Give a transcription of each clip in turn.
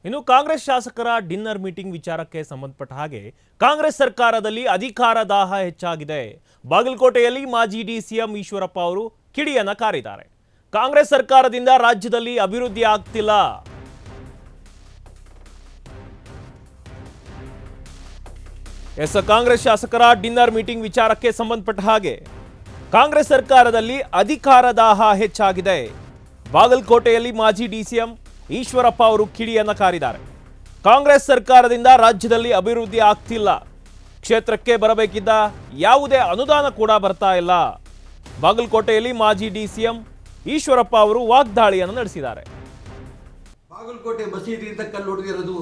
ಇನ್ನು ಕಾಂಗ್ರೆಸ್ ಶಾಸಕರ dinner meeting ವಿಚಾರಕ್ಕೆ ಸಂಬಂಧಪಟ್ಟ ಹಾಗೆ ಕಾಂಗ್ರೆಸ್ ಸರ್ಕಾರದಲ್ಲಿ ಅಧಿಕಾರ ದಾಹ ಹೆಚ್ಚಾಗಿದೆ. ಬಾಗಲಕೋಟೆಯಲ್ಲಿ ಮಾಜಿ ಡಿಸಿಎಂ ಈಶ್ವರಪ್ಪ ಅವರು ಕಿಡಿಯನ್ನ ಕಾರಿದ್ದಾರೆ. ಕಾಂಗ್ರೆಸ್ ಸರ್ಕಾರದಿಂದ ರಾಜ್ಯದಲ್ಲಿ ಅಭಿವೃದ್ಧಿ ಆಗ್ತಿಲ್ಲ. ಕಾಂಗ್ರೆಸ್ ಶಾಸಕರ ಡಿನ್ನರ್ ಮೀಟಿಂಗ್ ವಿಚಾರಕ್ಕೆ ಸಂಬಂಧಪಟ್ಟ ಹಾಗೆ ಕಾಂಗ್ರೆಸ್ ಸರ್ಕಾರದಲ್ಲಿ ಅಧಿಕಾರ ದಾಹ ಹೆಚ್ಚಾಗಿದೆ. ಬಾಗಲಕೋಟೆಯಲ್ಲಿ ಮಾಜಿ ಡಿಸಿಎಂ ಈಶ್ವರಪ್ಪ ಅವರು ಕಿಡಿಯನ್ನ ಕಾರಿದ್ದಾರೆ. ಕಾಂಗ್ರೆಸ್ ಸರ್ಕಾರದಿಂದ ರಾಜ್ಯದಲ್ಲಿ ಅಭಿವೃದ್ಧಿ ಆಗ್ತಿಲ್ಲ. ಕ್ಷೇತ್ರಕ್ಕೆ ಬರಬೇಕಿದ್ದ ಯಾವುದೇ ಅನುದಾನ ಕೂಡ ಬರ್ತಾ ಇಲ್ಲ. ಬಾಗಲಕೋಟೆಯಲ್ಲಿ ಮಾಜಿ ಡಿಸಿಎಂ ಈಶ್ವರಪ್ಪ ಅವರು ವಾಗ್ದಾಳಿಯನ್ನು ನಡೆಸಿದ್ದಾರೆ. ಬಾಗಲಕೋಟೆ ಮಸೀದಿಯಿಂದ ಕಲ್ಲು ಹೊಡೆದಿರೋದು,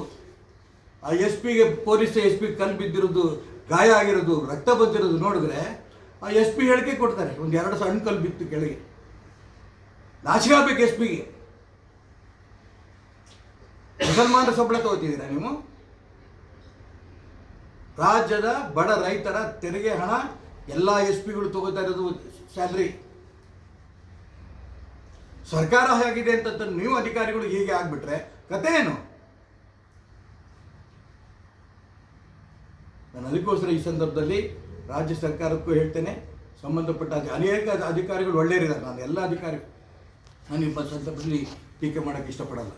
ಆ ಎಸ್.ಪಿಗೆ ಪೊಲೀಸ್ ಎಸ್.ಪಿ ಕಲ್ಲು ಬಿದ್ದಿರೋದು, ಗಾಯ ಆಗಿರೋದು, ರಕ್ತ ಬಂದಿರೋದು ನೋಡಿದ್ರೆ ಆ ಎಸ್.ಪಿ ಹೇಳಿಕೆ ಕೊಡ್ತಾರೆ. ಒಂದು 2 ಸಣ್ಣ ಕಲ್ಲು ಬಿತ್ತು ಕೆಳಗೆ. ನಾಚಿಕೆ ಆಗ್ಬೇಕು ಎಸ್.ಪಿಗೆ. ಮುಸಲ್ಮಾನರ ಸಂಬಳ ತಗೋತಿದ್ದೀರಾ ನೀವು? ರಾಜ್ಯದ ಬಡ ರೈತರ ತೆರಿಗೆ ಹಣ ಎಲ್ಲ ಎಸ್.ಪಿಗಳು ತಗೋತಾ ಇರೋದು ಸ್ಯಾಲ್ರಿ. ಸರ್ಕಾರ ಹೇಗಿದೆ ಅಂತ ನೀವು ಅಧಿಕಾರಿಗಳು ಹೀಗೆ ಆಗ್ಬಿಟ್ರೆ ಕತೆ ಏನು? ನಾನು ಅದಕ್ಕೋಸ್ಕರ ಈ ಸಂದರ್ಭದಲ್ಲಿ ರಾಜ್ಯ ಸರ್ಕಾರಕ್ಕೂ ಹೇಳ್ತೇನೆ, ಸಂಬಂಧಪಟ್ಟ ಅನೇಕ ಅಧಿಕಾರಿಗಳು ಒಳ್ಳೆಯರಿದ್ದಾರೆ. ನಾನು ಎಲ್ಲ ಅಧಿಕಾರಿಗಳು ನಾನು ಈ ಸಂದರ್ಭದಲ್ಲಿ ಟೀಕೆ ಮಾಡೋಕ್ಕೆ ಇಷ್ಟಪಡಲ್ಲ.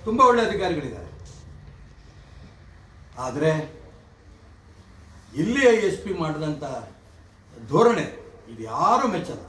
ತುಂಬ ಒಳ್ಳೆ ಅಧಿಕಾರಿಗಳಿದ್ದಾರೆ. ಆದರೆ ಇಲ್ಲಿ ಎಸ್.ಪಿ ಮಾಡಿದಂಥ ಧೋರಣೆ ಇದು ಯಾರೂ ಮೆಚ್ಚಲ್ಲ.